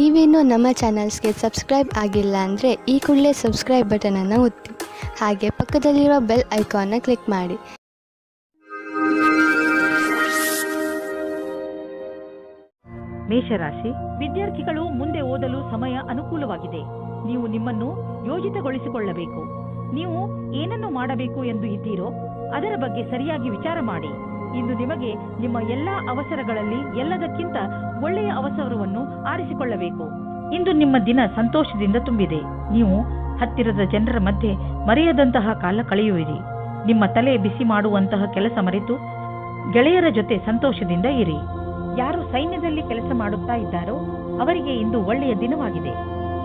ನೀವೇನೂ ನಮ್ಮ ಚಾನಲ್ಸ್ಗೆ ಸಬ್ಸ್ಕ್ರೈಬ್ ಆಗಿಲ್ಲ ಅಂದರೆ ಈ ಕೂಡಲೇ ಸಬ್ಸ್ಕ್ರೈಬ್ ಬಟನನ್ನು ಒತ್ತಿ ಹಾಗೆ ಪಕ್ಕದಲ್ಲಿರುವ ಬೆಲ್ ಐಕಾನ್ನ ಕ್ಲಿಕ್ ಮಾಡಿ. ಮೇಷರಾಶಿ ವಿದ್ಯಾರ್ಥಿಗಳು ಮುಂದೆ ಓದಲು ಸಮಯ ಅನುಕೂಲವಾಗಿದೆ. ನೀವು ನಿಮ್ಮನ್ನು ಯೋಜಿತಗೊಳಿಸಿಕೊಳ್ಳಬೇಕು. ನೀವು ಏನನ್ನು ಮಾಡಬೇಕು ಎಂದು ಇದ್ದೀರೋ ಅದರ ಬಗ್ಗೆ ಸರಿಯಾಗಿ ವಿಚಾರ ಮಾಡಿ. ಇಂದು ನಿಮಗೆ ನಿಮ್ಮ ಎಲ್ಲಾ ಅವಸರಗಳಲ್ಲಿ ಎಲ್ಲದಕ್ಕಿಂತ ಒಳ್ಳೆಯ ಅವಸರವನ್ನು ಆರಿಸಿಕೊಳ್ಳಬೇಕು. ಇಂದು ನಿಮ್ಮ ದಿನ ಸಂತೋಷದಿಂದ ತುಂಬಿದೆ. ನೀವು ಹತ್ತಿರದ ಜನರ ಮಧ್ಯೆ ಮರೆಯದಂತಹ ಕಾಲ ಕಳೆಯುವಿರಿ. ನಿಮ್ಮ ತಲೆ ಬಿಸಿ ಮಾಡುವಂತಹ ಕೆಲಸ ಮರೆತು ಗೆಳೆಯರ ಜೊತೆ ಸಂತೋಷದಿಂದ ಇರಿ. ಯಾರು ಸೈನ್ಯದಲ್ಲಿ ಕೆಲಸ ಮಾಡುತ್ತಾ ಇದ್ದಾರೋ ಅವರಿಗೆ ಇಂದು ಒಳ್ಳೆಯ ದಿನವಾಗಿದೆ.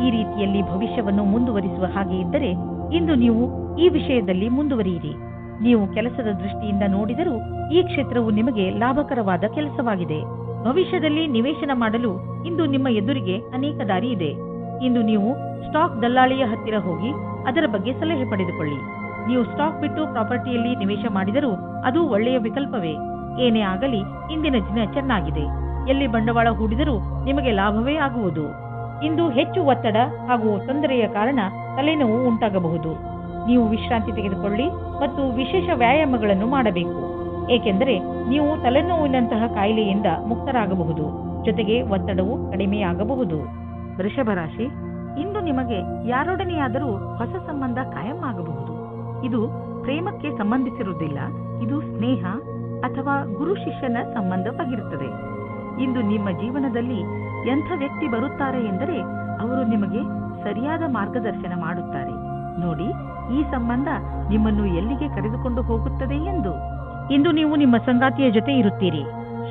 ಈ ರೀತಿಯಲ್ಲಿ ಭವಿಷ್ಯವನ್ನು ಮುಂದುವರಿಸುವ ಹಾಗೆ ಇದ್ದರೆ ಇಂದು ನೀವು ಈ ವಿಷಯದಲ್ಲಿ ಮುಂದುವರಿಯಿರಿ. ನೀವು ಕೆಲಸದ ದೃಷ್ಟಿಯಿಂದ ನೋಡಿದರೂ ಈ ಕ್ಷೇತ್ರವು ನಿಮಗೆ ಲಾಭಕರವಾದ ಕೆಲಸವಾಗಿದೆ. ಭವಿಷ್ಯದಲ್ಲಿ ನಿವೇಶನ ಮಾಡಲು ಇಂದು ನಿಮ್ಮ ಎದುರಿಗೆ ಅನೇಕ ದಾರಿ ಇದೆ. ಇಂದು ನೀವು ಸ್ಟಾಕ್ ದಲ್ಲಾಳಿಯ ಹತ್ತಿರ ಹೋಗಿ ಅದರ ಬಗ್ಗೆ ಸಲಹೆ ಪಡೆದುಕೊಳ್ಳಿ. ನೀವು ಸ್ಟಾಕ್ ಬಿಟ್ಟು ಪ್ರಾಪರ್ಟಿಯಲ್ಲಿ ನಿವೇಶ ಮಾಡಿದರೂ ಅದು ಒಳ್ಳೆಯ ವಿಕಲ್ಪವೇ. ಏನೇ ಆಗಲಿ ಇಂದಿನ ದಿನ ಚೆನ್ನಾಗಿದೆ. ಎಲ್ಲಿ ಬಂಡವಾಳ ಹೂಡಿದರೂ ನಿಮಗೆ ಲಾಭವೇ ಆಗುವುದು. ಇಂದು ಹೆಚ್ಚು ಒತ್ತಡ ಹಾಗೂ ತೊಂದರೆಯ ಕಾರಣ ತಲೆನೋವು ಉಂಟಾಗಬಹುದು. ನೀವು ವಿಶ್ರಾಂತಿ ತೆಗೆದುಕೊಳ್ಳಿ ಮತ್ತು ವಿಶೇಷ ವ್ಯಾಯಾಮಗಳನ್ನು ಮಾಡಬೇಕು. ಏಕೆಂದರೆ ನೀವು ತಲೆನೋವಿನಂತಹ ಕಾಯಿಲೆಯಿಂದ ಮುಕ್ತರಾಗಬಹುದು. ಜೊತೆಗೆ ಒತ್ತಡವು ಕಡಿಮೆಯಾಗಬಹುದು. ವೃಷಭ ರಾಶಿ ಇಂದು ನಿಮಗೆ ಯಾರೊಡನೆಯಾದರೂ ಹೊಸ ಸಂಬಂಧ ಕಾಯಂ ಆಗಬಹುದು. ಇದು ಪ್ರೇಮಕ್ಕೆ ಸಂಬಂಧಿಸಿರುವುದಿಲ್ಲ. ಇದು ಸ್ನೇಹ ಅಥವಾ ಗುರು ಶಿಷ್ಯನ ಸಂಬಂಧವಾಗಿರುತ್ತದೆ. ಇಂದು ನಿಮ್ಮ ಜೀವನದಲ್ಲಿ ಎಂಥ ವ್ಯಕ್ತಿ ಬರುತ್ತಾರೆ ಎಂದರೆ ಅವರು ನಿಮಗೆ ಸರಿಯಾದ ಮಾರ್ಗದರ್ಶನ ಮಾಡುತ್ತಾರೆ. ನೋಡಿ, ಈ ಸಂಬಂಧ ನಿಮ್ಮನ್ನು ಎಲ್ಲಿಗೆ ಕರೆದುಕೊಂಡು ಹೋಗುತ್ತದೆ ಎಂದು. ಇಂದು ನೀವು ನಿಮ್ಮ ಸಂಗಾತಿಯ ಜೊತೆ ಇರುತ್ತೀರಿ.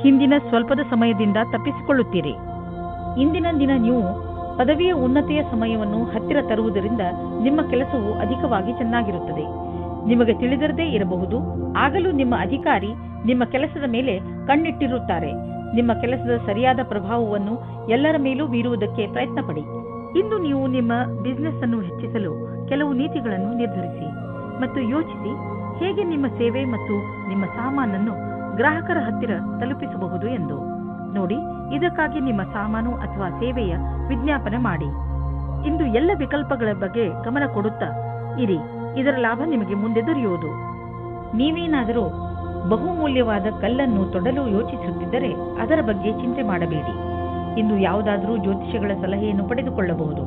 ಹಿಂದಿನ ಸ್ವಲ್ಪದ ಸಮಯದಿಂದ ತಪ್ಪಿಸಿಕೊಳ್ಳುತ್ತೀರಿ. ಇಂದಿನ ದಿನ ನೀವು ಪದವಿಯ ಉನ್ನತಿಯ ಸಮಯವನ್ನು ಹತ್ತಿರ ತರುವುದರಿಂದ ನಿಮ್ಮ ಕೆಲಸವು ಅಧಿಕವಾಗಿ ಚೆನ್ನಾಗಿರುತ್ತದೆ. ನಿಮಗೆ ತಿಳಿದಿರದೇ ಇರಬಹುದು, ಆಗಲೂ ನಿಮ್ಮ ಅಧಿಕಾರಿ ನಿಮ್ಮ ಕೆಲಸದ ಮೇಲೆ ಕಣ್ಣಿಟ್ಟಿರುತ್ತಾರೆ. ನಿಮ್ಮ ಕೆಲಸದ ಸರಿಯಾದ ಪ್ರಭಾವವನ್ನು ಎಲ್ಲರ ಮೇಲೂ ಬೀರುವುದಕ್ಕೆ ಪ್ರಯತ್ನ ಪಡಿ. ಇಂದು ನೀವು ನಿಮ್ಮ ಬಿಸಿನೆಸ್ ಅನ್ನು ಹೆಚ್ಚಿಸಲು ಕೆಲವು ನೀತಿಗಳನ್ನು ನಿರ್ಧರಿಸಿ ಮತ್ತು ಯೋಚಿಸಿ ಹೇಗೆ ನಿಮ್ಮ ಸೇವೆ ಮತ್ತು ನಿಮ್ಮ ಸಾಮಾನನ್ನು ಗ್ರಾಹಕರ ಹತ್ತಿರ ತಲುಪಿಸಬಹುದು ಎಂದು. ನೋಡಿ, ಇದಕ್ಕಾಗಿ ನಿಮ್ಮ ಸಾಮಾನು ಅಥವಾ ಸೇವೆಯ ವಿಜ್ಞಾಪನೆ ಮಾಡಿ. ಇಂದು ಎಲ್ಲ ವಿಕಲ್ಪಗಳ ಬಗ್ಗೆ ಗಮನ ಕೊಡುತ್ತಾ ಇರಿ. ಇದರ ಲಾಭ ನಿಮಗೆ ಮುಂದೆ ದೊರೆಯುವುದು. ನೀವೇನಾದರೂ ಬಹುಮೂಲ್ಯವಾದ ಕಲ್ಲನ್ನು ತೊಡಲು ಯೋಚಿಸುತ್ತಿದ್ದರೆ ಅದರ ಬಗ್ಗೆ ಚಿಂತೆ ಮಾಡಬೇಡಿ. ಇಂದು ಯಾವುದಾದರೂ ಜ್ಯೋತಿಷಿಗಳ ಸಲಹೆಯನ್ನು ಪಡೆದುಕೊಳ್ಳಬಹುದು.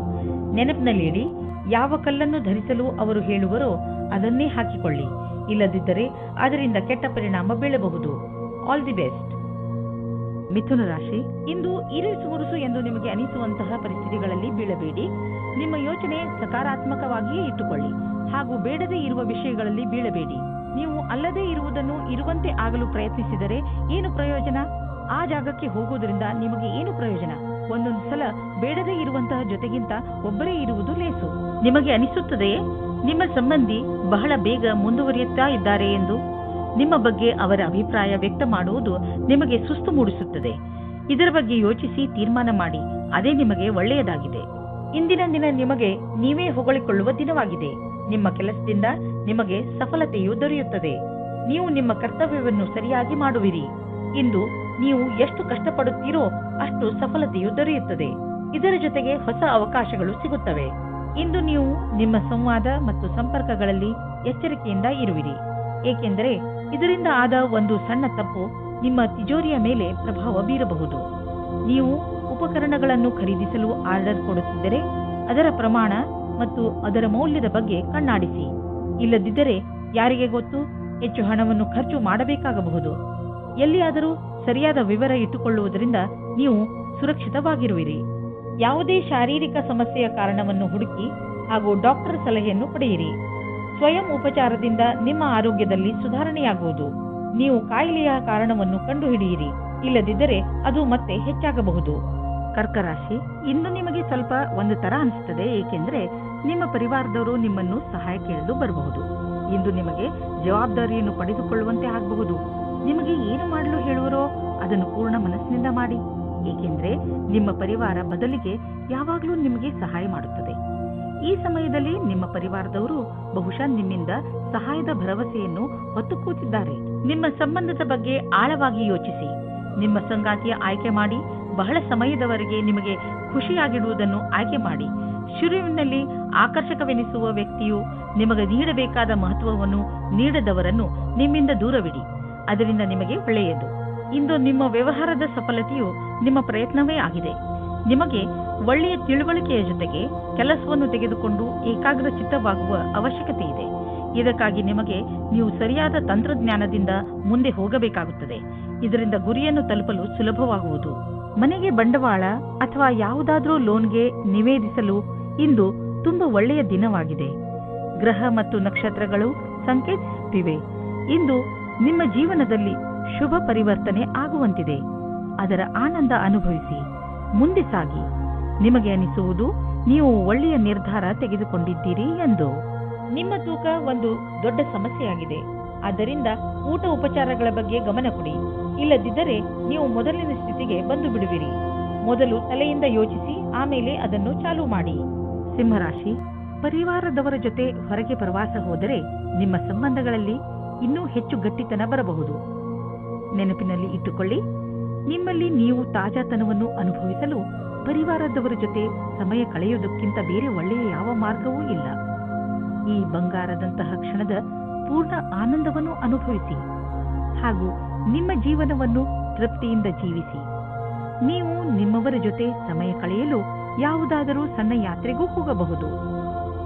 ನೆನಪಿನಲ್ಲಿಡಿ, ಯಾವ ಕಲ್ಲನ್ನು ಧರಿಸಲು ಅವರು ಹೇಳುವರೋ ಅದನ್ನೇ ಹಾಕಿಕೊಳ್ಳಿ. ಇಲ್ಲದಿದ್ದರೆ ಅದರಿಂದ ಕೆಟ್ಟ ಪರಿಣಾಮ ಬೀಳಬಹುದು. All the best. ಮಿಥುನ ರಾಶಿ ಇಂದು ಇರಿಸು ಮುರುಸು ಎಂದು ನಿಮಗೆ ಅನಿಸುವಂತಹ ಪರಿಸ್ಥಿತಿಗಳಲ್ಲಿ ಬೀಳಬೇಡಿ. ನಿಮ್ಮ ಯೋಚನೆ ಸಕಾರಾತ್ಮಕವಾಗಿಯೇ ಇಟ್ಟುಕೊಳ್ಳಿ ಹಾಗೂ ಬೇಡದೇ ಇರುವ ವಿಷಯಗಳಲ್ಲಿ ಬೀಳಬೇಡಿ. ನೀವು ಅಲ್ಲದೇ ಇರುವುದನ್ನು ಇರುವಂತೆ ಆಗಲು ಪ್ರಯತ್ನಿಸಿದರೆ ಏನು ಪ್ರಯೋಜನ? ಆ ಜಾಗಕ್ಕೆ ಹೋಗುವುದರಿಂದ ನಿಮಗೆ ಏನು ಪ್ರಯೋಜನ? ಒಂದೊಂದು ಸಲ ಬೇಡದೇ ಇರುವಂತಹ ಜೊತೆಗಿಂತ ಒಬ್ಬರೇ ಇರುವುದು ಲೇಸು. ನಿಮಗೆ ಅನಿಸುತ್ತದೆಯೇ ನಿಮ್ಮ ಸಂಬಂಧಿ ಬಹಳ ಬೇಗ ಮುಂದುವರಿಯುತ್ತಾ ಇದ್ದಾರೆ ಎಂದು? ನಿಮ್ಮ ಬಗ್ಗೆ ಅವರ ಅಭಿಪ್ರಾಯ ವ್ಯಕ್ತ ಮಾಡುವುದು ನಿಮಗೆ ಸುಸ್ತು ಮೂಡಿಸುತ್ತದೆ. ಇದರ ಬಗ್ಗೆ ಯೋಚಿಸಿ ತೀರ್ಮಾನ ಮಾಡಿ. ಅದೇ ನಿಮಗೆ ಒಳ್ಳೆಯದಾಗಿದೆ. ಇಂದಿನ ದಿನ ನಿಮಗೆ ನೀವೇ ಹೊಗಳಿಕೊಳ್ಳುವ ದಿನವಾಗಿದೆ. ನಿಮ್ಮ ಕೆಲಸದಿಂದ ನಿಮಗೆ ಸಫಲತೆಯು ದೊರೆಯುತ್ತದೆ. ನೀವು ನಿಮ್ಮ ಕರ್ತವ್ಯವನ್ನು ಸರಿಯಾಗಿ ಮಾಡುವಿರಿ. ಇಂದು ನೀವು ಎಷ್ಟು ಕಷ್ಟಪಡುತ್ತೀರೋ ಅಷ್ಟು ಸಫಲತೆಯು ದೊರೆಯುತ್ತದೆ. ಇದರ ಜೊತೆಗೆ ಹೊಸ ಅವಕಾಶಗಳು ಸಿಗುತ್ತವೆ. ಇಂದು ನೀವು ನಿಮ್ಮ ಸಂವಾದ ಮತ್ತು ಸಂಪರ್ಕಗಳಲ್ಲಿ ಎಚ್ಚರಿಕೆಯಿಂದ ಇರುವಿರಿ. ಏಕೆಂದರೆ ಇದರಿಂದ ಆದ ಒಂದು ಸಣ್ಣ ತಪ್ಪು ನಿಮ್ಮ ತಿಜೋರಿಯ ಮೇಲೆ ಪ್ರಭಾವ ಬೀರಬಹುದು. ನೀವು ಉಪಕರಣಗಳನ್ನು ಖರೀದಿಸಲು ಆರ್ಡರ್ ಕೊಡುತ್ತಿದ್ದರೆ ಅದರ ಪ್ರಮಾಣ ಮತ್ತು ಅದರ ಮೌಲ್ಯದ ಬಗ್ಗೆ ಕಣ್ಣಾಡಿಸಿ. ಇಲ್ಲದಿದ್ದರೆ ಯಾರಿಗೆ ಗೊತ್ತು, ಹೆಚ್ಚು ಹಣವನ್ನು ಖರ್ಚು ಮಾಡಬೇಕಾಗಬಹುದು. ಎಲ್ಲಿಯಾದರೂ ಸರಿಯಾದ ವಿವರ ಇಟ್ಟುಕೊಳ್ಳುವುದರಿಂದ ನೀವು ಸುರಕ್ಷಿತವಾಗಿರುವಿರಿ. ಯಾವುದೇ ಶಾರೀರಿಕ ಸಮಸ್ಯೆಯ ಕಾರಣವನ್ನು ಹುಡುಕಿ ಹಾಗೂ ಡಾಕ್ಟರ್ ಸಲಹೆಯನ್ನು ಪಡೆಯಿರಿ. ಸ್ವಯಂ ಉಪಚಾರದಿಂದ ನಿಮ್ಮ ಆರೋಗ್ಯದಲ್ಲಿ ಸುಧಾರಣೆಯಾಗುವುದು. ನೀವು ಕಾಯಿಲೆಯ ಕಾರಣವನ್ನು ಕಂಡುಹಿಡಿಯಿರಿ. ಇಲ್ಲದಿದ್ದರೆ ಅದು ಮತ್ತೆ ಹೆಚ್ಚಾಗಬಹುದು. ಕರ್ಕರಾಶಿ ಇಂದು ನಿಮಗೆ ಸ್ವಲ್ಪ ಒಂದು ತರ ಅನಿಸುತ್ತದೆ. ಏಕೆಂದರೆ ನಿಮ್ಮ ಪರಿವಾರದವರು ನಿಮ್ಮನ್ನು ಸಹಾಯ ಕೇಳಲು ಬರಬಹುದು. ಇಂದು ನಿಮಗೆ ಜವಾಬ್ದಾರಿಯನ್ನು ಪಡೆದುಕೊಳ್ಳುವಂತೆ ಆಗಬಹುದು. ನಿಮಗೆ ಏನು ಮಾಡಲು ಹೇಳುವರೋ ಅದನ್ನು ಪೂರ್ಣ ಮನಸ್ಸಿನಿಂದ ಮಾಡಿ. ಏಕೆಂದರೆ ನಿಮ್ಮ ಪರಿವಾರ ಬದಲಿಗೆ ಯಾವಾಗಲೂ ನಿಮಗೆ ಸಹಾಯ ಮಾಡುತ್ತದೆ. ಈ ಸಮಯದಲ್ಲಿ ನಿಮ್ಮ ಪರಿವಾರದವರು ಬಹುಶಃ ನಿಮ್ಮಿಂದ ಸಹಾಯದ ಭರವಸೆಯನ್ನು ಹೊತ್ತು ಕೂತಿದ್ದಾರೆ. ನಿಮ್ಮ ಸಂಬಂಧದ ಬಗ್ಗೆ ಆಳವಾಗಿ ಯೋಚಿಸಿ. ನಿಮ್ಮ ಸಂಗಾತಿಯ ಆಯ್ಕೆ ಮಾಡಿ ಬಹಳ ಸಮಯದವರೆಗೆ ನಿಮಗೆ ಖುಷಿಯಾಗಿಡುವುದನ್ನು ಆಯ್ಕೆ ಮಾಡಿ. ಶುರುವಿನಲ್ಲಿ ಆಕರ್ಷಕವೆನಿಸುವ ವ್ಯಕ್ತಿಯು ನಿಮಗೆ ನೀಡಬೇಕಾದ ಮಹತ್ವವನ್ನು ನೀಡದವರನ್ನು ನಿಮ್ಮಿಂದ ದೂರವಿಡಿ. ಅದರಿಂದ ನಿಮಗೆ ಒಳ್ಳೆಯದು. ಇಂದು ನಿಮ್ಮ ವ್ಯವಹಾರದ ಸಫಲತೆಯು ನಿಮ್ಮ ಪ್ರಯತ್ನವೇ ಆಗಿದೆ. ನಿಮಗೆ ಒಳ್ಳೆಯ ತಿಳುವಳಿಕೆಯ ಜೊತೆಗೆ ಕೆಲಸವನ್ನು ತೆಗೆದುಕೊಂಡು ಏಕಾಗ್ರ ಚಿತ್ತವಾಗುವ ಅವಶ್ಯಕತೆ ಇದೆ. ಇದಕ್ಕಾಗಿ ನಿಮಗೆ ನೀವು ಸರಿಯಾದ ತಂತ್ರಜ್ಞಾನದಿಂದ ಮುಂದೆ ಹೋಗಬೇಕಾಗುತ್ತದೆ. ಇದರಿಂದ ಗುರಿಯನ್ನು ತಲುಪಲು ಸುಲಭವಾಗುವುದು. ಮನೆಗೆ ಬಂಡವಾಳ ಅಥವಾ ಯಾವುದಾದ್ರೂ ಲೋನ್ಗೆ ನಿವೇದಿಸಲು ಇಂದು ತುಂಬಾ ಒಳ್ಳೆಯ ದಿನವಾಗಿದೆ. ಗ್ರಹ ಮತ್ತು ನಕ್ಷತ್ರಗಳು ಸಂಕೇತಿಸುತ್ತಿವೆ ಇಂದು ನಿಮ್ಮ ಜೀವನದಲ್ಲಿ ಶುಭ ಪರಿವರ್ತನೆ ಆಗುವಂತಿದೆ. ಅದರ ಆನಂದ ಅನುಭವಿಸಿ ಮುಂದೆ ಸಾಗಿ. ನಿಮಗೆ ಅನಿಸುವುದು ನೀವು ಒಳ್ಳೆಯ ನಿರ್ಧಾರ ತೆಗೆದುಕೊಂಡಿದ್ದೀರಿ ಎಂದು. ನಿಮ್ಮ ತೂಕ ಒಂದು ದೊಡ್ಡ ಸಮಸ್ಯೆಯಾಗಿದೆ. ಆದ್ದರಿಂದ ಊಟ ಉಪಚಾರಗಳ ಬಗ್ಗೆ ಗಮನ ಕೊಡಿ. ಇಲ್ಲದಿದ್ದರೆ ನೀವು ಮೊದಲಿನ ಸ್ಥಿತಿಗೆ ಬಂದು ಬಿಡುವಿರಿ. ಮೊದಲು ತಲೆಯಿಂದ ಯೋಚಿಸಿ, ಆಮೇಲೆ ಅದನ್ನು ಚಾಲೂ ಮಾಡಿ. ಸಿಂಹರಾಶಿ, ಪರಿವಾರದವರ ಜೊತೆ ಹೊರಗೆ ಪ್ರವಾಸ ಹೋದರೆ ನಿಮ್ಮ ಸಂಬಂಧಗಳಲ್ಲಿ ಇನ್ನೂ ಹೆಚ್ಚು ಗಟ್ಟಿತನ ಬರಬಹುದು. ನೆನಪಿನಲ್ಲಿ ಇಟ್ಟುಕೊಳ್ಳಿ, ನಿಮ್ಮಲ್ಲಿ ನೀವು ತಾಜಾತನವನ್ನು ಅನುಭವಿಸಲು ಪರಿವಾರದವರ ಜೊತೆ ಸಮಯ ಕಳೆಯುವುದಕ್ಕಿಂತ ಬೇರೆ ಒಳ್ಳೆಯ ಯಾವ ಮಾರ್ಗವೂ ಇಲ್ಲ. ಈ ಬಂಗಾರದಂತಹ ಕ್ಷಣದ ಪೂರ್ಣ ಆನಂದವನ್ನು ಅನುಭವಿಸಿ ಹಾಗೂ ನಿಮ್ಮ ಜೀವನವನ್ನು ತೃಪ್ತಿಯಿಂದ ಜೀವಿಸಿ. ನೀವು ನಿಮ್ಮವರ ಜೊತೆ ಸಮಯ ಕಳೆಯಲು ಯಾವುದಾದರೂ ಸಣ್ಣ ಯಾತ್ರೆಗೂ ಹೋಗಬಹುದು.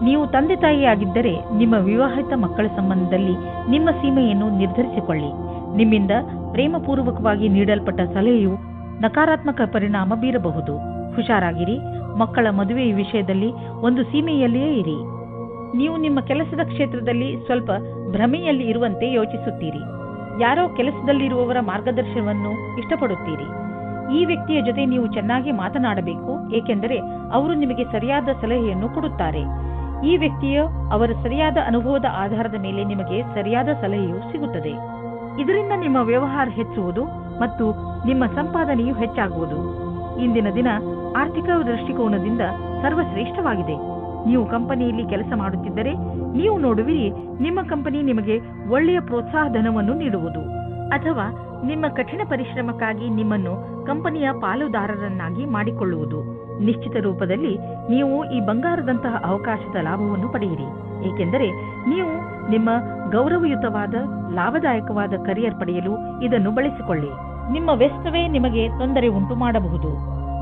ನೀವು ತಂದೆ ತಾಯಿಯಾಗಿದ್ದರೆ ನಿಮ್ಮ ವಿವಾಹಿತ ಮಕ್ಕಳ ಸಂಬಂಧದಲ್ಲಿ ನಿಮ್ಮ ಸೀಮೆಯನ್ನು ನಿರ್ಧರಿಸಿಕೊಳ್ಳಿ. ನಿಮ್ಮಿಂದ ಪ್ರೇಮಪೂರ್ವಕವಾಗಿ ನೀಡಲ್ಪಟ್ಟ ಸಲಹೆಯು ನಕಾರಾತ್ಮಕ ಪರಿಣಾಮ ಬೀರಬಹುದು. ಹುಷಾರಾಗಿರಿ. ಮಕ್ಕಳ ಮದುವೆಯ ವಿಷಯದಲ್ಲಿ ಒಂದು ಸೀಮೆಯಲ್ಲಿಯೇ ಇರಿ. ನೀವು ನಿಮ್ಮ ಕೆಲಸದ ಕ್ಷೇತ್ರದಲ್ಲಿ ಸ್ವಲ್ಪ ಭ್ರಮೆಯಲ್ಲಿ ಇರುವಂತೆ ಯೋಚಿಸುತ್ತೀರಿ. ಯಾರೋ ಕೆಲಸದಲ್ಲಿರುವವರ ಮಾರ್ಗದರ್ಶನವನ್ನು ಇಷ್ಟಪಡುತ್ತೀರಿ. ಈ ವ್ಯಕ್ತಿಯ ಜೊತೆ ನೀವು ಚೆನ್ನಾಗಿ ಮಾತನಾಡಬೇಕು, ಏಕೆಂದರೆ ಅವರು ನಿಮಗೆ ಸರಿಯಾದ ಸಲಹೆಯನ್ನು ಕೊಡುತ್ತಾರೆ. ಈ ವ್ಯಕ್ತಿಯ ಅವರ ಸರಿಯಾದ ಅನುಭವದ ಆಧಾರದ ಮೇಲೆ ನಿಮಗೆ ಸರಿಯಾದ ಸಲಹೆಯು ಸಿಗುತ್ತದೆ. ಇದರಿಂದ ನಿಮ್ಮ ವ್ಯವಹಾರ ಹೆಚ್ಚುವುದು ಮತ್ತು ನಿಮ್ಮ ಸಂಪಾದನೆಯು ಹೆಚ್ಚಾಗುವುದು. ಇಂದಿನ ದಿನ ಆರ್ಥಿಕ ದೃಷ್ಟಿಕೋನದಿಂದ ಸರ್ವಶ್ರೇಷ್ಠವಾಗಿದೆ. ನೀವು ಕಂಪನಿಯಲ್ಲಿ ಕೆಲಸ ಮಾಡುತ್ತಿದ್ದರೆ ನೀವು ನೋಡುವಿರಿ, ನಿಮ್ಮ ಕಂಪನಿ ನಿಮಗೆ ಒಳ್ಳೆಯ ಪ್ರೋತ್ಸಾಹಧನವನ್ನು ನೀಡುವುದು ಅಥವಾ ನಿಮ್ಮ ಕಠಿಣ ಪರಿಶ್ರಮಕ್ಕಾಗಿ ನಿಮ್ಮನ್ನು ಕಂಪನಿಯ ಪಾಲುದಾರರನ್ನಾಗಿ ಮಾಡಿಕೊಳ್ಳುವುದು. ನಿಶ್ಚಿತ ರೂಪದಲ್ಲಿ ನೀವು ಈ ಬಂಗಾರದಂತಹ ಅವಕಾಶದ ಲಾಭವನ್ನು ಪಡೆಯಿರಿ, ಏಕೆಂದರೆ ನೀವು ನಿಮ್ಮ ಗೌರವಯುತವಾದ ಲಾಭದಾಯಕವಾದ ಕರಿಯರ್ ಪಡೆಯಲು ಇದನ್ನು ಬಳಸಿಕೊಳ್ಳಿ. ನಿಮ್ಮ ವ್ಯಸ್ತವೇ ನಿಮಗೆ ತೊಂದರೆ ಉಂಟು ಮಾಡಬಹುದು.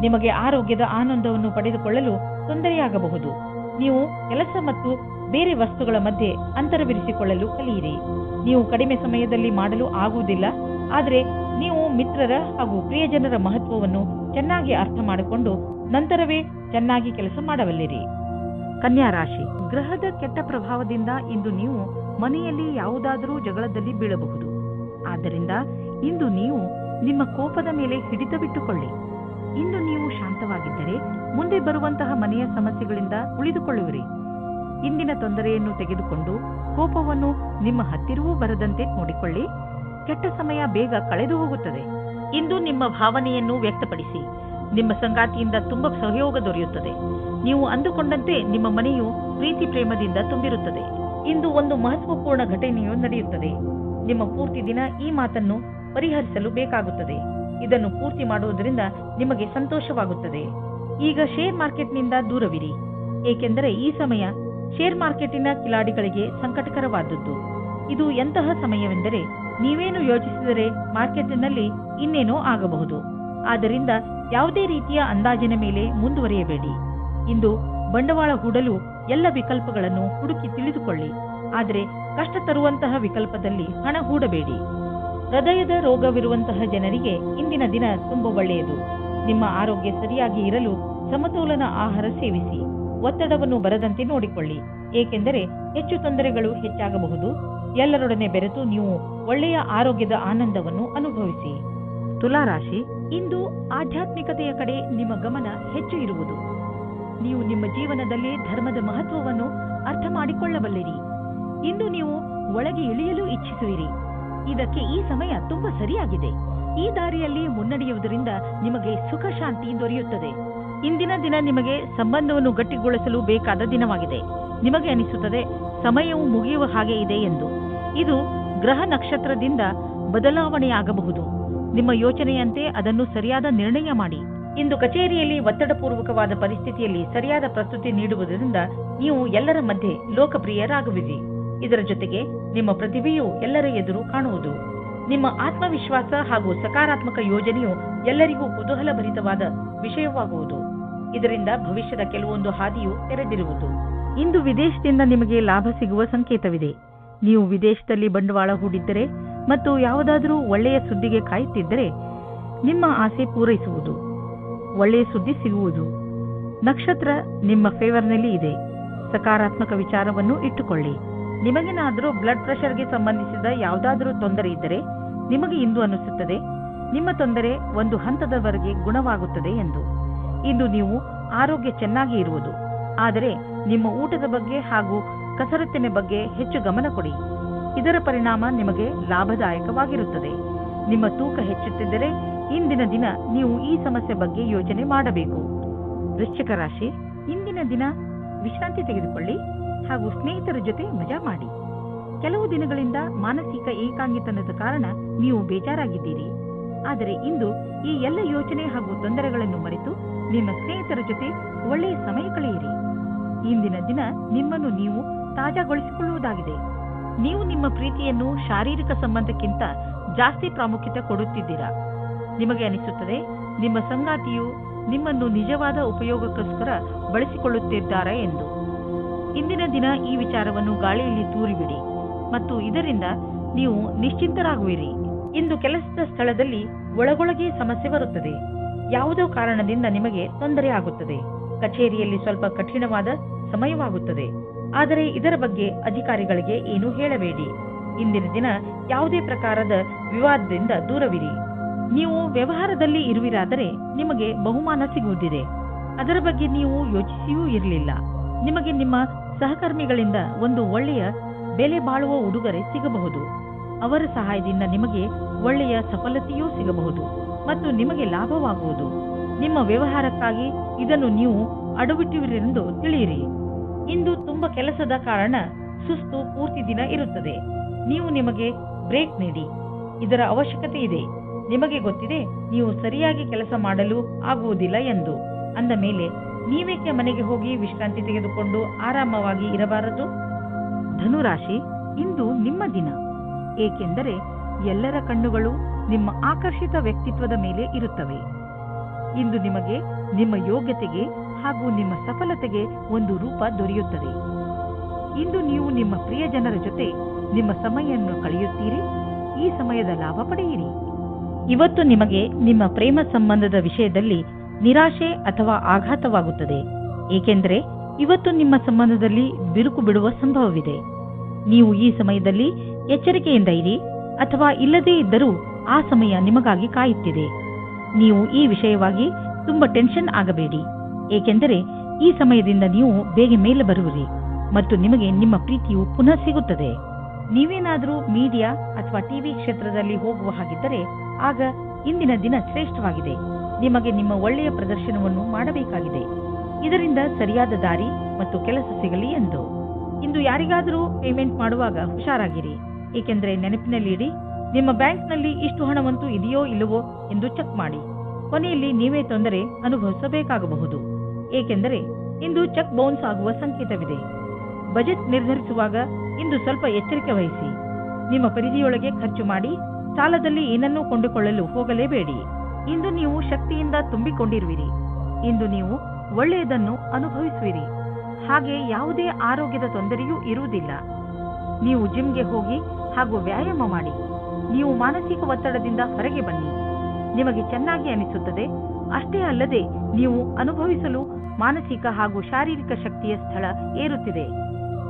ನಿಮಗೆ ಆರೋಗ್ಯದ ಆನಂದವನ್ನು ಪಡೆದುಕೊಳ್ಳಲು ತೊಂದರೆಯಾಗಬಹುದು. ನೀವು ಕೆಲಸ ಮತ್ತು ಬೇರೆ ವಸ್ತುಗಳ ಮಧ್ಯೆ ಅಂತರವಿರಿಸಿಕೊಳ್ಳಲು ಕಲಿಯಿರಿ. ನೀವು ಕಡಿಮೆ ಸಮಯದಲ್ಲಿ ಮಾಡಲು ಆಗುವುದಿಲ್ಲ, ಆದರೆ ನೀವು ಮಿತ್ರರ ಹಾಗೂ ಪ್ರಿಯಜನರ ಮಹತ್ವವನ್ನು ಚೆನ್ನಾಗಿ ಅರ್ಥ ಮಾಡಿಕೊಂಡು ನಂತರವೇ ಚೆನ್ನಾಗಿ ಕೆಲಸ ಮಾಡಬಲ್ಲಿರಿ. ಕನ್ಯಾ ರಾಶಿ, ಗ್ರಹದ ಕೆಟ್ಟ ಪ್ರಭಾವದಿಂದ ಇಂದು ನೀವು ಮನೆಯಲ್ಲಿ ಯಾವುದಾದರೂ ಜಗಳದಲ್ಲಿ ಬೀಳಬಹುದು. ಆದ್ದರಿಂದ ಇಂದು ನೀವು ನಿಮ್ಮ ಕೋಪದ ಮೇಲೆ ಹಿಡಿತವಿಟ್ಟುಕೊಳ್ಳಿ. ಇಂದು ನೀವು ಶಾಂತವಾಗಿದ್ದರೆ ಮುಂದೆ ಬರುವಂತಹ ಮನೆಯ ಸಮಸ್ಯೆಗಳಿಂದ ಉಳಿದುಕೊಳ್ಳುವಿರಿ. ಇಂದಿನ ತೊಂದರೆಯನ್ನು ತೆಗೆದುಕೊಂಡು ಕೋಪವನ್ನು ನಿಮ್ಮ ಹತ್ತಿರವೂ ಬರದಂತೆ ನೋಡಿಕೊಳ್ಳಿ. ಕೆಟ್ಟ ಸಮಯ ಬೇಗ ಕಳೆದು ಹೋಗುತ್ತದೆ. ಇಂದು ನಿಮ್ಮ ಭಾವನೆಯನ್ನು ವ್ಯಕ್ತಪಡಿಸಿ. ನಿಮ್ಮ ಸಂಗಾತಿಯಿಂದ ತುಂಬಾ ಸಹಯೋಗ ದೊರೆಯುತ್ತದೆ. ನೀವು ಅಂದುಕೊಂಡಂತೆ ನಿಮ್ಮ ಮನೆಯು ಪ್ರೀತಿ ಪ್ರೇಮದಿಂದ ತುಂಬಿರುತ್ತದೆ. ಇಂದು ಒಂದು ಮಹತ್ವಪೂರ್ಣ ಘಟನೆಯು ನಡೆಯುತ್ತದೆ. ನಿಮ್ಮ ಪೂರ್ತಿ ದಿನ ಈ ಮಾತನ್ನು ಪರಿಹರಿಸಲು ಬೇಕಾಗುತ್ತದೆ. ಇದನ್ನು ಪೂರ್ತಿ ಮಾಡುವುದರಿಂದ ನಿಮಗೆ ಸಂತೋಷವಾಗುತ್ತದೆ. ಈಗ ಶೇರ್ ಮಾರ್ಕೆಟ್ನಿಂದ ದೂರವಿರಿ, ಏಕೆಂದರೆ ಈ ಸಮಯ ಶೇರ್ ಮಾರ್ಕೆಟಿನ ಕಿಲಾಡಿಗಳಿಗೆ ಸಂಕಟಕರವಾದದ್ದು. ಇದು ಎಂತಹ ಸಮಯವೆಂದರೆ ನೀವೇನು ಯೋಚಿಸಿದರೆ ಮಾರ್ಕೆಟ್ನಲ್ಲಿ ಇನ್ನೇನೋ ಆಗಬಹುದು. ಆದ್ದರಿಂದ ಯಾವುದೇ ರೀತಿಯ ಅಂದಾಜಿನ ಮೇಲೆ ಮುಂದುವರಿಯಬೇಡಿ. ಇಂದು ಬಂಡವಾಳ ಹೂಡಲು ಎಲ್ಲ ವಿಕಲ್ಪಗಳನ್ನು ಹುಡುಕಿ ತಿಳಿದುಕೊಳ್ಳಿ, ಆದರೆ ಕಷ್ಟ ತರುವಂತಹ ವಿಕಲ್ಪದಲ್ಲಿ ಹಣ ಹೂಡಬೇಡಿ. ಹೃದಯದ ರೋಗವಿರುವಂತಹ ಜನರಿಗೆ ಇಂದಿನ ದಿನ ತುಂಬಾ ಒಳ್ಳೆಯದು. ನಿಮ್ಮ ಆರೋಗ್ಯ ಸರಿಯಾಗಿ ಇರಲು ಸಮತೋಲನ ಆಹಾರ ಸೇವಿಸಿ. ಒತ್ತಡವನ್ನು ಬರದಂತೆ ನೋಡಿಕೊಳ್ಳಿ, ಏಕೆಂದರೆ ಹೆಚ್ಚು ತೊಂದರೆಗಳು ಹೆಚ್ಚಾಗಬಹುದು. ಎಲ್ಲರೊಡನೆ ಬೆರೆತು ನೀವು ಒಳ್ಳೆಯ ಆರೋಗ್ಯದ ಆನಂದವನ್ನು ಅನುಭವಿಸಿ. ತುಲಾರಾಶಿ, ಇಂದು ಆಧ್ಯಾತ್ಮಿಕತೆಯ ಕಡೆ ನಿಮ್ಮ ಗಮನ ಹೆಚ್ಚು ಇರುವುದು. ನೀವು ನಿಮ್ಮ ಜೀವನದಲ್ಲಿ ಧರ್ಮದ ಮಹತ್ವವನ್ನು ಅರ್ಥ ಮಾಡಿಕೊಳ್ಳಬಲ್ಲಿರಿ. ಇಂದು ನೀವು ಒಳಗೆ ಇಳಿಯಲು ಇಚ್ಛಿಸುವಿರಿ. ಇದಕ್ಕೆ ಈ ಸಮಯ ತುಂಬಾ ಸರಿಯಾಗಿದೆ. ಈ ದಾರಿಯಲ್ಲಿ ಮುನ್ನಡೆಯುವುದರಿಂದ ನಿಮಗೆ ಸುಖ ಶಾಂತಿ ದೊರೆಯುತ್ತದೆ. ಇಂದಿನ ದಿನ ನಿಮಗೆ ಸಂಬಂಧವನ್ನು ಗಟ್ಟಿಗೊಳಿಸಲು ಬೇಕಾದ ದಿನವಾಗಿದೆ. ನಿಮಗೆ ಅನಿಸುತ್ತದೆ ಸಮಯವು ಮುಗಿಯುವ ಹಾಗೆ ಇದೆ ಎಂದು. ಇದು ಗ್ರಹ ನಕ್ಷತ್ರದಿಂದ ಬದಲಾವಣೆಯಾಗಬಹುದು. ನಿಮ್ಮ ಯೋಚನೆಯಂತೆ ಅದನ್ನು ಸರಿಯಾದ ನಿರ್ಣಯ ಮಾಡಿ. ಇಂದು ಕಚೇರಿಯಲ್ಲಿ ಒತ್ತಡಪೂರ್ವಕವಾದ ಪರಿಸ್ಥಿತಿಯಲ್ಲಿ ಸರಿಯಾದ ಪ್ರಸ್ತುತಿ ನೀಡುವುದರಿಂದ ನೀವು ಎಲ್ಲರ ಮಧ್ಯೆ ಲೋಕಪ್ರಿಯರಾಗುವಿರಿ. ಇದರ ಜೊತೆಗೆ ನಿಮ್ಮ ಪ್ರತಿಭೆಯು ಎಲ್ಲರ ಎದುರು ಕಾಣುವುದು. ನಿಮ್ಮ ಆತ್ಮವಿಶ್ವಾಸ ಹಾಗೂ ಸಕಾರಾತ್ಮಕ ಯೋಜನೆಯು ಎಲ್ಲರಿಗೂ ಕುತೂಹಲಭರಿತವಾದ ವಿಷಯವಾಗುವುದು. ಇದರಿಂದ ಭವಿಷ್ಯದ ಕೆಲವೊಂದು ಹಾದಿಯು ತೆರೆದಿರುವುದು. ಇಂದು ವಿದೇಶದಿಂದ ನಿಮಗೆ ಲಾಭ ಸಿಗುವ ಸಂಕೇತವಿದೆ. ನೀವು ವಿದೇಶದಲ್ಲಿ ಬಂಡವಾಳ ಹೂಡಿದ್ದರೆ ಮತ್ತು ಯಾವುದಾದರೂ ಒಳ್ಳೆಯ ಸುದ್ದಿಗೆ ಕಾಯುತ್ತಿದ್ದರೆ ನಿಮ್ಮ ಆಸೆ ಪೂರೈಸುವುದು. ಒಳ್ಳೆಯ ಸುದ್ದಿ ಸಿಗುವುದು. ನಕ್ಷತ್ರ ನಿಮ್ಮ ಫೇವರ್ನಲ್ಲಿ ಇದೆ. ಸಕಾರಾತ್ಮಕ ವಿಚಾರವನ್ನು ಇಟ್ಟುಕೊಳ್ಳಿ. ನಿಮಗೇನಾದರೂ ಬ್ಲಡ್ ಪ್ರೆಷರ್ಗೆ ಸಂಬಂಧಿಸಿದ ಯಾವುದಾದರೂ ತೊಂದರೆ ಇದ್ದರೆ ನಿಮಗೆ ಇಂದು ಅನಿಸುತ್ತದೆ ನಿಮ್ಮ ತೊಂದರೆ ಒಂದು ಹಂತದವರೆಗೆ ಗುಣವಾಗುತ್ತದೆ ಎಂದು. ಇಂದು ನೀವು ಆರೋಗ್ಯ ಚೆನ್ನಾಗಿ ಇರುವುದು. ಆದರೆ ನಿಮ್ಮ ಊಟದ ಬಗ್ಗೆ ಹಾಗೂ ಕಸರತ್ತಿನ ಬಗ್ಗೆ ಹೆಚ್ಚು ಗಮನ ಕೊಡಿ. ಇದರ ಪರಿಣಾಮ ನಿಮಗೆ ಲಾಭದಾಯಕವಾಗಿರುತ್ತದೆ. ನಿಮ್ಮ ತೂಕ ಹೆಚ್ಚುತ್ತಿದ್ದರೆ ಇಂದಿನ ದಿನ ನೀವು ಈ ಸಮಸ್ಯೆ ಬಗ್ಗೆ ಯೋಚನೆ ಮಾಡಬೇಕು. ವೃಶ್ಚಿಕ ರಾಶಿ, ಇಂದಿನ ದಿನ ವಿಶ್ರಾಂತಿ ತೆಗೆದುಕೊಳ್ಳಿ ಹಾಗೂ ಸ್ನೇಹಿತರ ಜೊತೆ ಮಜಾ ಮಾಡಿ. ಕೆಲವು ದಿನಗಳಿಂದ ಮಾನಸಿಕ ಏಕಾಂಗಿತನದ ಕಾರಣ ನೀವು ಬೇಜಾರಾಗಿದ್ದೀರಿ. ಆದರೆ ಇಂದು ಈ ಎಲ್ಲ ಯೋಚನೆ ಹಾಗೂ ತೊಂದರೆಗಳನ್ನು ಮರೆತು ನಿಮ್ಮ ಸ್ನೇಹಿತರ ಜೊತೆ ಒಳ್ಳೆಯ ಸಮಯ ಕಳೆಯಿರಿ. ಇಂದಿನ ದಿನ ನಿಮ್ಮನ್ನು ನೀವು ತಾಜಾಗೊಳಿಸಿಕೊಳ್ಳುವುದಾಗಿದೆ. ನೀವು ನಿಮ್ಮ ಪ್ರೀತಿಯನ್ನು ಶಾರೀರಿಕ ಸಂಬಂಧಕ್ಕಿಂತ ಜಾಸ್ತಿ ಪ್ರಾಮುಖ್ಯತೆ ಕೊಡುತ್ತಿದ್ದೀರಾ. ನಿಮಗೆ ಅನಿಸುತ್ತದೆ ನಿಮ್ಮ ಸಂಗಾತಿಯು ನಿಮ್ಮನ್ನು ನಿಜವಾದ ಉಪಯೋಗಕ್ಕೋಸ್ಕರ ಬಳಸಿಕೊಳ್ಳುತ್ತಿದ್ದಾರೆ ಎಂದು. ಇಂದಿನ ದಿನ ಈ ವಿಚಾರವನ್ನು ಗಾಳಿಯಲ್ಲಿ ತೂರಿಬಿಡಿ ಮತ್ತು ಇದರಿಂದ ನೀವು ನಿಶ್ಚಿಂತರಾಗುವಿರಿ. ಇಂದು ಕೆಲಸದ ಸ್ಥಳದಲ್ಲಿ ಒಳಗೊಳಗೆ ಸಮಸ್ಯೆ ಬರುತ್ತದೆ. ಯಾವುದೋ ಕಾರಣದಿಂದ ನಿಮಗೆ ತೊಂದರೆ ಆಗುತ್ತದೆ. ಕಚೇರಿಯಲ್ಲಿ ಸ್ವಲ್ಪ ಕಠಿಣವಾದ ಸಮಯವಾಗುತ್ತದೆ. ಆದರೆ ಇದರ ಬಗ್ಗೆ ಅಧಿಕಾರಿಗಳಿಗೆ ಏನೂ ಹೇಳಬೇಡಿ. ಇಂದಿನ ದಿನ ಯಾವುದೇ ಪ್ರಕಾರದ ವಿವಾದದಿಂದ ದೂರವಿರಿ. ನೀವು ವ್ಯವಹಾರದಲ್ಲಿ ಇರುವಿರಾದರೆ ನಿಮಗೆ ಬಹುಮಾನ ಸಿಗುವುದಿದೆ. ಅದರ ಬಗ್ಗೆ ನೀವು ಯೋಚಿಸಿಯೂ ಇರಲಿಲ್ಲ. ನಿಮಗೆ ನಿಮ್ಮ ಸಹಕರ್ಮಿಗಳಿಂದ ಒಂದು ಒಳ್ಳೆಯ ಬೆಲೆ ಬಾಳುವ ಉಡುಗೊರೆ ಸಿಗಬಹುದು. ಅವರ ಸಹಾಯದಿಂದ ನಿಮಗೆ ಒಳ್ಳೆಯ ಸಫಲತೆಯೂ ಸಿಗಬಹುದು ಮತ್ತು ನಿಮಗೆ ಲಾಭವಾಗುವುದು. ನಿಮ್ಮ ವ್ಯವಹಾರಕ್ಕಾಗಿ ಇದನ್ನು ನೀವು ಅಡವಿಟ್ಟುವಿರೆಂದು ತಿಳಿಯಿರಿ. ಇಂದು ತುಂಬಾ ಕೆಲಸದ ಕಾರಣ ಸುಸ್ತು ಪೂರ್ತಿ ದಿನ ಇರುತ್ತದೆ. ನೀವು ನಿಮಗೆ ಬ್ರೇಕ್ ನೀಡಿ. ಇದರ ಅವಶ್ಯಕತೆ ಇದೆ. ನಿಮಗೆ ಗೊತ್ತಿದೆ ನೀವು ಸರಿಯಾಗಿ ಕೆಲಸ ಮಾಡಲು ಆಗುವುದಿಲ್ಲ ಎಂದು. ಅಂದ ಮೇಲೆ ನೀವೇಕೆ ಮನೆಗೆ ಹೋಗಿ ವಿಶ್ರಾಂತಿ ತೆಗೆದುಕೊಂಡು ಆರಾಮವಾಗಿ ಇರಬಾರದು? ಧನುರಾಶಿ, ಇಂದು ನಿಮ್ಮ ದಿನ. ಏಕೆಂದರೆ ಎಲ್ಲರ ಕಣ್ಣುಗಳು ನಿಮ್ಮ ಆಕರ್ಷಿತ ವ್ಯಕ್ತಿತ್ವದ ಮೇಲೆ ಇರುತ್ತವೆ. ಇಂದು ನಿಮಗೆ ನಿಮ್ಮ ಯೋಗ್ಯತೆಗೆ ಹಾಗೂ ನಿಮ್ಮ ಸಫಲತೆಗೆ ಒಂದು ರೂಪ ದೊರೆಯುತ್ತದೆ. ಇಂದು ನೀವು ನಿಮ್ಮ ಪ್ರಿಯ ಜನರ ಜೊತೆ ನಿಮ್ಮ ಸಮಯವನ್ನು ಕಳೆಯುತ್ತೀರಿ. ಈ ಸಮಯದ ಲಾಭ ಪಡೆಯಿರಿ. ಇವತ್ತು ನಿಮಗೆ ನಿಮ್ಮ ಪ್ರೇಮ ಸಂಬಂಧದ ವಿಷಯದಲ್ಲಿ ನಿರಾಶೆ ಅಥವಾ ಆಘಾತವಾಗುತ್ತದೆ. ಏಕೆಂದರೆ ಇವತ್ತು ನಿಮ್ಮ ಸಂಬಂಧದಲ್ಲಿ ಬಿರುಕು ಬಿಡುವ ಸಂಭವವಿದೆ. ನೀವು ಈ ಸಮಯದಲ್ಲಿ ಎಚ್ಚರಿಕೆಯಿಂದ ಇರಿ, ಅಥವಾ ಇಲ್ಲದೇ ಇದ್ದರೂ ಆ ಸಮಯ ನಿಮಗಾಗಿ ಕಾಯುತ್ತಿದೆ. ನೀವು ಈ ವಿಷಯವಾಗಿ ತುಂಬಾ ಟೆನ್ಷನ್ ಆಗಬೇಡಿ. ಏಕೆಂದರೆ ಈ ಸಮಯದಿಂದ ನೀವು ಬೇಗ ಮೇಲೆ ಬರುವಿರಿ ಮತ್ತು ನಿಮಗೆ ನಿಮ್ಮ ಪ್ರೀತಿಯು ಪುನಃ ಸಿಗುತ್ತದೆ. ನೀವೇನಾದರೂ ಮೀಡಿಯಾ ಅಥವಾ ಟಿವಿ ಕ್ಷೇತ್ರದಲ್ಲಿ ಹೋಗುವ ಹಾಗಿದ್ದರೆ ಆಗ ಇಂದಿನ ದಿನ ಶ್ರೇಷ್ಠವಾಗಿದೆ. ನಿಮಗೆ ನಿಮ್ಮ ಒಳ್ಳೆಯ ಪ್ರದರ್ಶನವನ್ನು ಮಾಡಬೇಕಾಗಿದೆ. ಇದರಿಂದ ಸರಿಯಾದ ದಾರಿ ಮತ್ತು ಕೆಲಸ ಸಿಗಲಿ ಎಂದು. ಇಂದು ಯಾರಿಗಾದರೂ ಪೇಮೆಂಟ್ ಮಾಡುವಾಗ ಹುಷಾರಾಗಿರಿ. ಏಕೆಂದರೆ ನೆನಪಿನಲ್ಲಿಡಿ, ನಿಮ್ಮ ಬ್ಯಾಂಕ್ನಲ್ಲಿ ಇಷ್ಟು ಹಣವಂತೂ ಇದೆಯೋ ಇಲ್ಲವೋ ಎಂದು ಚೆಕ್ ಮಾಡಿ. ಕೊನೆಯಲ್ಲಿ ನೀವೇ ತೊಂದರೆ ಅನುಭವಿಸಬೇಕಾಗಬಹುದು. ಏಕೆಂದರೆ ಇಂದು ಚೆಕ್ ಬೌನ್ಸ್ ಆಗುವ ಸಂಕೇತವಿದೆ. ಬಜೆಟ್ ನಿರ್ಧರಿಸುವಾಗ ಇಂದು ಸ್ವಲ್ಪ ಎಚ್ಚರಿಕೆ ವಹಿಸಿ. ನಿಮ್ಮ ಪರಿಧಿಯೊಳಗೆ ಖರ್ಚು ಮಾಡಿ. ಸಾಲದಲ್ಲಿ ಏನನ್ನೂ ಕೊಂಡುಕೊಳ್ಳಲು ಹೋಗಲೇಬೇಡಿ. ಇಂದು ನೀವು ಶಕ್ತಿಯಿಂದ ತುಂಬಿಕೊಂಡಿರುವಿರಿ. ಇಂದು ನೀವು ಒಳ್ಳೆಯದನ್ನು ಅನುಭವಿಸುವಿರಿ. ಹಾಗೆ ಯಾವುದೇ ಆರೋಗ್ಯದ ತೊಂದರೆಯೂ ಇರುವುದಿಲ್ಲ. ನೀವು ಜಿಮ್ಗೆ ಹೋಗಿ ಹಾಗೂ ವ್ಯಾಯಾಮ ಮಾಡಿ. ನೀವು ಮಾನಸಿಕ ಒತ್ತಡದಿಂದ ಹೊರಗೆ ಬನ್ನಿ. ನಿಮಗೆ ಚೆನ್ನಾಗಿ ಅನಿಸುತ್ತದೆ. ಅಷ್ಟೇ ಅಲ್ಲದೆ ನೀವು ಅನುಭವಿಸಲು ಮಾನಸಿಕ ಹಾಗೂ ಶಾರೀರಿಕ ಶಕ್ತಿಯ ಸ್ಥಳ ಏರುತ್ತಿದೆ.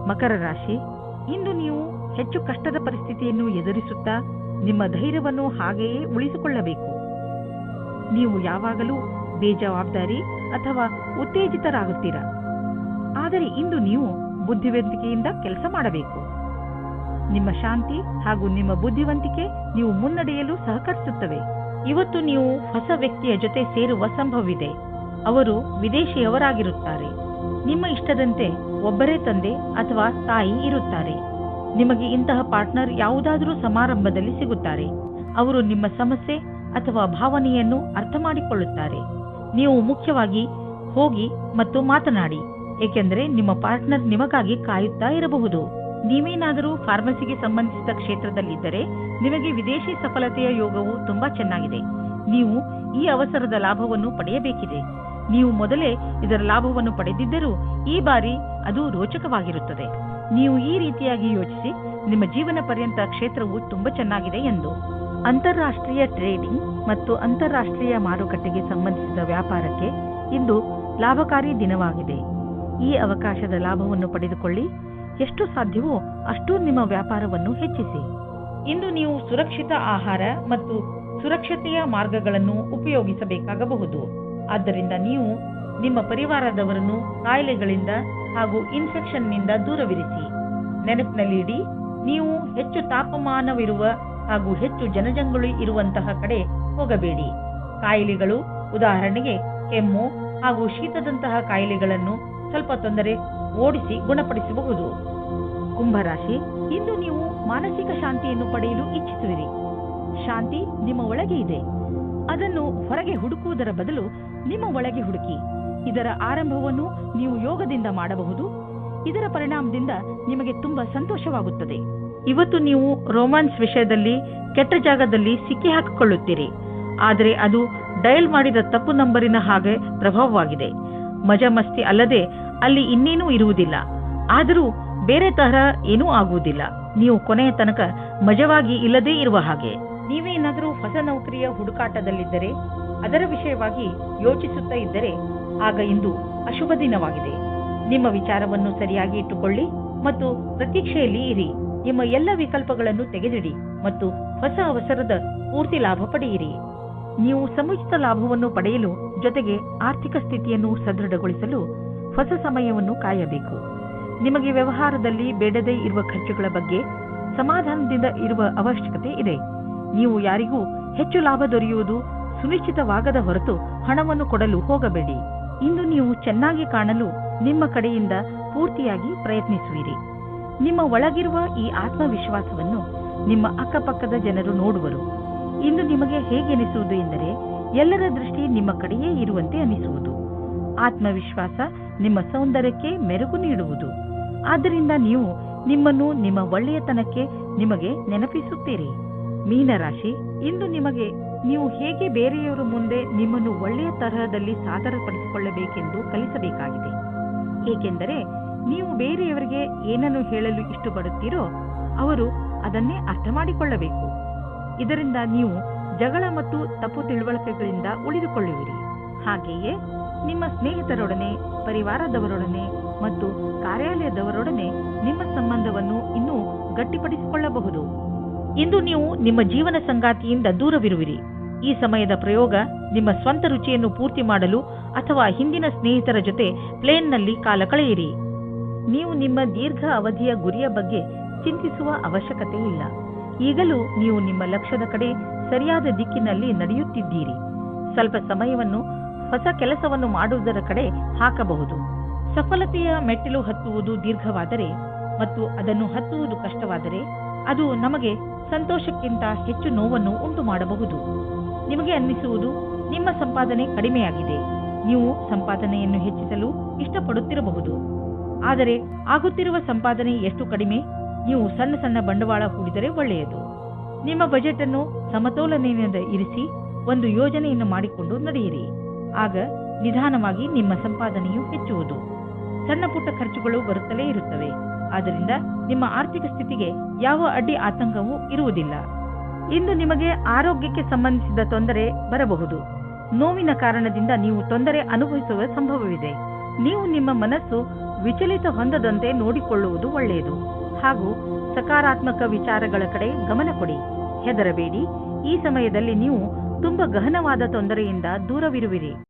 ಮಕರ ರಾಶಿ, ಇಂದು ನೀವು ಹೆಚ್ಚು ಕಷ್ಟದ ಪರಿಸ್ಥಿತಿಯನ್ನು ಎದುರಿಸುತ್ತಾ ನಿಮ್ಮ ಧೈರ್ಯವನ್ನು ಹಾಗೆಯೇ ಉಳಿಸಿಕೊಳ್ಳಬೇಕು. ನೀವು ಯಾವಾಗಲೂ ಬೇಜವಾಬ್ದಾರಿ ಅಥವಾ ಉತ್ತೇಜಿತರಾಗುತ್ತೀರಾ. ಆದರೆ ಇಂದು ನೀವು ಬುದ್ಧಿವಂತಿಕೆಯಿಂದ ಕೆಲಸ ಮಾಡಬೇಕು. ನಿಮ್ಮ ಶಾಂತಿ ಹಾಗೂ ನಿಮ್ಮ ಬುದ್ಧಿವಂತಿಕೆ ನೀವು ಮುನ್ನಡೆಯಲು ಸಹಕರಿಸುತ್ತವೆ. ಇವತ್ತು ನೀವು ಹೊಸ ವ್ಯಕ್ತಿಯ ಜೊತೆ ಸೇರುವ ಸಂಭವವಿದೆ. ಅವರು ವಿದೇಶಿಯವರಾಗಿರುತ್ತಾರೆ. ನಿಮ್ಮ ಇಷ್ಟದಂತೆ ಒಬ್ಬರೇ ತಂದೆ ಅಥವಾ ತಾಯಿ ಇರುತ್ತಾರೆ. ನಿಮಗೆ ಇಂತಹ ಪಾರ್ಟ್ನರ್ ಯಾವುದಾದರೂ ಸಮಾರಂಭದಲ್ಲಿ ಸಿಗುತ್ತಾರೆ. ಅವರು ನಿಮ್ಮ ಸಮಸ್ಯೆ ಅಥವಾ ಭಾವನೆಯನ್ನು ಅರ್ಥ ಮಾಡಿಕೊಳ್ಳುತ್ತಾರೆ. ನೀವು ಮುಖ್ಯವಾಗಿ ಹೋಗಿ ಮತ್ತು ಮಾತನಾಡಿ, ಏಕೆಂದರೆ ನಿಮ್ಮ ಪಾರ್ಟ್ನರ್ ನಿಮಗಾಗಿ ಕಾಯುತ್ತಾ ಇರಬಹುದು. ನೀವೇನಾದರೂ ಫಾರ್ಮಸಿಗೆ ಸಂಬಂಧಿಸಿದ ಕ್ಷೇತ್ರದಲ್ಲಿದ್ದರೆ ನಿಮಗೆ ವಿದೇಶಿ ಸಫಲತೆಯ ಯೋಗವು ತುಂಬಾ ಚೆನ್ನಾಗಿದೆ. ನೀವು ಈ ಅವಸರದ ಲಾಭವನ್ನು ಪಡೆಯಬೇಕಿದೆ. ನೀವು ಮೊದಲೇ ಇದರ ಲಾಭವನ್ನು ಪಡೆದಿದ್ದರೂ ಈ ಬಾರಿ ಅದು ರೋಚಕವಾಗಿರುತ್ತದೆ. ನೀವು ಈ ರೀತಿಯಾಗಿ ಯೋಚಿಸಿ, ನಿಮ್ಮ ಜೀವನ ಪರ್ಯಂತ ಕ್ಷೇತ್ರವು ತುಂಬಾ ಚೆನ್ನಾಗಿದೆ ಎಂದು. ಅಂತಾರಾಷ್ಟ್ರೀಯ ಟ್ರೇಡಿಂಗ್ ಮತ್ತು ಅಂತಾರಾಷ್ಟ್ರೀಯ ಮಾರುಕಟ್ಟೆಗೆ ಸಂಬಂಧಿಸಿದ ವ್ಯಾಪಾರಕ್ಕೆ ಇಂದು ಲಾಭಕಾರಿ ದಿನವಾಗಿದೆ. ಈ ಅವಕಾಶದ ಲಾಭವನ್ನು ಪಡೆದುಕೊಳ್ಳಿ. ಎಷ್ಟು ಸಾಧ್ಯವೋ ಅಷ್ಟು ನಿಮ್ಮ ವ್ಯಾಪಾರವನ್ನು ಹೆಚ್ಚಿಸಿ. ಇಂದು ನೀವು ಸುರಕ್ಷಿತ ಆಹಾರ ಮತ್ತು ಸುರಕ್ಷತೆಯ ಮಾರ್ಗಗಳನ್ನು ಉಪಯೋಗಿಸಬೇಕಾಗಬಹುದು. ಆದ್ದರಿಂದ ನೀವು ನಿಮ್ಮ ಪರಿವಾರದವರನ್ನು ಕಾಯಿಲೆಗಳಿಂದ ಹಾಗೂ ಇನ್ಫೆಕ್ಷನ್ನಿಂದ ದೂರವಿರಿಸಿ. ನೆನಪಿನಲ್ಲಿಡಿ, ನೀವು ಹೆಚ್ಚು ತಾಪಮಾನವಿರುವ ಹಾಗೂ ಹೆಚ್ಚು ಜನಜಂಗುಳಿ ಇರುವಂತಹ ಕಡೆ ಹೋಗಬೇಡಿ. ಕಾಯಿಲೆಗಳು, ಉದಾಹರಣೆಗೆ ಕೆಮ್ಮು ಹಾಗೂ ಶೀತದಂತಹ ಕಾಯಿಲೆಗಳನ್ನು ಸ್ವಲ್ಪ ತೊಂದರೆ ಓಡಿಸಿ ಗುಣಪಡಿಸಬಹುದು. ಕುಂಭರಾಶಿ, ಇಂದು ನೀವು ಮಾನಸಿಕ ಶಾಂತಿಯನ್ನು ಪಡೆಯಲು ಇಚ್ಛಿಸುವಿರಿ. ಶಾಂತಿ ನಿಮ್ಮ ಒಳಗೆ ಇದೆ. ಅದನ್ನು ಹೊರಗೆ ಹುಡುಕುವುದರ ಬದಲು ನಿಮ್ಮ ಒಳಗೆ ಹುಡುಕಿ. ಇದರ ಆರಂಭವನ್ನು ನೀವು ಯೋಗದಿಂದ ಮಾಡಬಹುದು. ಇದರ ಪರಿಣಾಮದಿಂದ ನಿಮಗೆ ತುಂಬಾ ಸಂತೋಷವಾಗುತ್ತದೆ. ಇವತ್ತು ನೀವು ರೋಮ್ಯಾನ್ಸ್ ವಿಷಯದಲ್ಲಿ ಕೆಟ್ಟ ಜಾಗದಲ್ಲಿ ಸಿಕ್ಕಿ ಹಾಕಿಕೊಳ್ಳುತ್ತೀರಿ. ಆದರೆ ಅದು ಡಯಲ್ ಮಾಡಿದ ತಪ್ಪು ನಂಬರಿನ ಹಾಗೆ ಪ್ರಭಾವವಾಗಿದೆ. ಮಜಾ ಮಸ್ತಿ ಅಲ್ಲದೆ ಅಲ್ಲಿ ಇನ್ನೇನೂ ಇರುವುದಿಲ್ಲ. ಆದರೂ ಬೇರೆ ತರಹ ಏನೂ ಆಗುವುದಿಲ್ಲ. ನೀವು ಕೊನೆಯ ತನಕ ಮಜವಾಗಿ ಇಲ್ಲದೇ ಇರುವ ಹಾಗೆ. ನೀವೇನಾದರೂ ಹೊಸ ನೌಕರಿಯ ಹುಡುಕಾಟದಲ್ಲಿದ್ದರೆ, ಅದರ ವಿಷಯವಾಗಿ ಯೋಚಿಸುತ್ತಾ ಇದ್ದರೆ, ಆಗ ಇಂದು ಅಶುಭ ದಿನವಾಗಿದೆ. ನಿಮ್ಮ ವಿಚಾರವನ್ನು ಸರಿಯಾಗಿ ಇಟ್ಟುಕೊಳ್ಳಿ ಮತ್ತು ಪ್ರತೀಕ್ಷೆಯಲ್ಲಿ ಇರಿ. ನಿಮ್ಮ ಎಲ್ಲ ವಿಕಲ್ಪಗಳನ್ನು ತೆಗೆದಿಡಿ ಮತ್ತು ಹೊಸ ಅವಸರದ ಪೂರ್ತಿ ಲಾಭ ಪಡೆಯಿರಿ. ನೀವು ಸಮುಚಿತ ಲಾಭವನ್ನು ಪಡೆಯಲು ಜೊತೆಗೆ ಆರ್ಥಿಕ ಸ್ಥಿತಿಯನ್ನು ಸದೃಢಗೊಳಿಸಲು ಹೊಸ ಸಮಯವನ್ನು ಕಾಯಬೇಕು. ನಿಮಗೆ ವ್ಯವಹಾರದಲ್ಲಿ ಬೇಡದೇ ಇರುವ ಖರ್ಚುಗಳ ಬಗ್ಗೆ ಸಮಾಧಾನದಿಂದ ಇರುವ ಅವಶ್ಯಕತೆ ಇದೆ. ನೀವು ಯಾರಿಗೂ ಹೆಚ್ಚು ಲಾಭ ದೊರೆಯುವುದು ಸುನಿಶ್ಚಿತವಾಗದ ಹೊರತು ಹಣವನ್ನು ಕೊಡಲು ಹೋಗಬೇಡಿ. ಇಂದು ನೀವು ಚೆನ್ನಾಗಿ ಕಾಣಲು ನಿಮ್ಮ ಕಡೆಯಿಂದ ಪೂರ್ತಿಯಾಗಿ ಪ್ರಯತ್ನಿಸುವಿರಿ. ನಿಮ್ಮ ಒಳಗಿರುವ ಈ ಆತ್ಮವಿಶ್ವಾಸವನ್ನು ನಿಮ್ಮ ಅಕ್ಕಪಕ್ಕದ ಜನರು ನೋಡುವರು. ಇಂದು ನಿಮಗೆ ಹೇಗೆನಿಸುವುದು ಎಂದರೆ, ಎಲ್ಲರ ದೃಷ್ಟಿ ನಿಮ್ಮ ಕಡೆಯೇ ಇರುವಂತೆ ಅನಿಸುವುದು. ಆತ್ಮವಿಶ್ವಾಸ ನಿಮ್ಮ ಸೌಂದರ್ಯಕ್ಕೆ ಮೆರುಗು ನೀಡುವುದು. ಆದ್ದರಿಂದ ನೀವು ನಿಮ್ಮನ್ನು ನಿಮ್ಮ ಒಳ್ಳೆಯತನಕ್ಕೆ ನಿಮಗೆ ನೆನಪಿಸುತ್ತೀರಿ. ಮೀನರಾಶಿ, ಇಂದು ನಿಮಗೆ ನೀವು ಹೇಗೆ ಬೇರೆಯವರ ಮುಂದೆ ನಿಮ್ಮನ್ನು ಒಳ್ಳೆಯ ತರಹದಲ್ಲಿ ಸಾದರಪಡಿಸಿಕೊಳ್ಳಬೇಕೆಂದು ಕಲಿಸಬೇಕಾಗಿದೆ. ಏಕೆಂದರೆ ನೀವು ಬೇರೆಯವರಿಗೆ ಏನನ್ನು ಹೇಳಲು ಇಷ್ಟಪಡುತ್ತೀರೋ ಅವರು ಅದನ್ನೇ ಅರ್ಥ ಮಾಡಿಕೊಳ್ಳಬೇಕು. ಇದರಿಂದ ನೀವು ಜಗಳ ಮತ್ತು ತಪ್ಪು ತಿಳುವಳಿಕೆಗಳಿಂದ ಉಳಿದುಕೊಳ್ಳುವಿರಿ. ಹಾಗೆಯೇ ನಿಮ್ಮ ಸ್ನೇಹಿತರೊಡನೆ, ಪರಿವಾರದವರೊಡನೆ ಮತ್ತು ಕಾರ್ಯಾಲಯದವರೊಡನೆ ನಿಮ್ಮ ಸಂಬಂಧವನ್ನು ಇನ್ನೂ ಗಟ್ಟಿಪಡಿಸಿಕೊಳ್ಳಬಹುದು. ಇಂದು ನೀವು ನಿಮ್ಮ ಜೀವನ ಸಂಗಾತಿಯಿಂದ ದೂರವಿರುವಿರಿ. ಈ ಸಮಯದ ಪ್ರಯೋಗ ನಿಮ್ಮ ಸ್ವಂತ ರುಚಿಯನ್ನು ಪೂರ್ತಿ ಮಾಡಲು ಅಥವಾ ಹಿಂದಿನ ಸ್ನೇಹಿತರ ಜೊತೆ ಪ್ಲೇನ್ನಲ್ಲಿ ಕಾಲ ಕಳೆಯಿರಿ. ನೀವು ನಿಮ್ಮ ದೀರ್ಘ ಅವಧಿಯ ಗುರಿಯ ಬಗ್ಗೆ ಚಿಂತಿಸುವ ಅವಶ್ಯಕತೆ ಇಲ್ಲ. ಈಗಲೂ ನೀವು ನಿಮ್ಮ ಲಕ್ಷ್ಯದ ಕಡೆ ಸರಿಯಾದ ದಿಕ್ಕಿನಲ್ಲಿ ನಡೆಯುತ್ತಿದ್ದೀರಿ. ಸ್ವಲ್ಪ ಸಮಯವನ್ನು ಹೊಸ ಕೆಲಸವನ್ನು ಮಾಡುವುದರ ಕಡೆ ಹಾಕಬಹುದು. ಸಫಲತೆಯ ಮೆಟ್ಟಿಲು ಹತ್ತುವುದು ದೀರ್ಘವಾದರೆ ಮತ್ತು ಅದನ್ನು ಹತ್ತುವುದು ಕಷ್ಟವಾದರೆ ಅದು ನಮಗೆ ಸಂತೋಷಕ್ಕಿಂತ ಹೆಚ್ಚು ನೋವನ್ನು ಉಂಟು ಮಾಡಬಹುದು. ನಿಮಗೆ ಅನ್ನಿಸುವುದು ನಿಮ್ಮ ಸಂಪಾದನೆ ಕಡಿಮೆಯಾಗಿದೆ. ನೀವು ಸಂಪಾದನೆಯನ್ನು ಹೆಚ್ಚಿಸಲು ಇಷ್ಟಪಡುತ್ತಿರಬಹುದು. ಆದರೆ ಆಗುತ್ತಿರುವ ಸಂಪಾದನೆ ಎಷ್ಟು ಕಡಿಮೆ? ನೀವು ಸಣ್ಣ ಸಣ್ಣ ಬಂಡವಾಳ ಹೂಡಿದರೆ ಒಳ್ಳೆಯದು. ನಿಮ್ಮ ಬಜೆಟ್ ಅನ್ನು ಸಮತೋಲನೆಯಿಂದ ಇರಿಸಿ ಒಂದು ಯೋಜನೆಯನ್ನು ಮಾಡಿಕೊಂಡು ನಡೆಯಿರಿ. ಆಗ ನಿಧಾನವಾಗಿ ನಿಮ್ಮ ಸಂಪಾದನೆಯು ಹೆಚ್ಚುವುದು. ಸಣ್ಣ ಪುಟ್ಟ ಖರ್ಚುಗಳು ಬರುತ್ತಲೇ ಇರುತ್ತವೆ. ಆದ್ದರಿಂದ ನಿಮ್ಮ ಆರ್ಥಿಕ ಸ್ಥಿತಿಗೆ ಯಾವ ಅಡ್ಡಿ ಆತಂಕವೂ ಇರುವುದಿಲ್ಲ. ಇಂದು ನಿಮಗೆ ಆರೋಗ್ಯಕ್ಕೆ ಸಂಬಂಧಿಸಿದ ತೊಂದರೆ ಬರಬಹುದು. ನೋವಿನ ಕಾರಣದಿಂದ ನೀವು ತೊಂದರೆ ಅನುಭವಿಸುವ ಸಂಭವವಿದೆ. ನೀವು ನಿಮ್ಮ ಮನಸ್ಸು ವಿಚಲಿತ ಹೊಂದದಂತೆ ನೋಡಿಕೊಳ್ಳುವುದು ಒಳ್ಳೆಯದು. ಹಾಗೂ ಸಕಾರಾತ್ಮಕ ವಿಚಾರಗಳ ಕಡೆ ಗಮನ ಕೊಡಿ. ಹೆದರಬೇಡಿ. ಈ ಸಮಯದಲ್ಲಿ ನೀವು ತುಂಬಾ ಗಹನವಾದ ತೊಂದರೆಯಿಂದ ದೂರವಿರುವಿರಿ.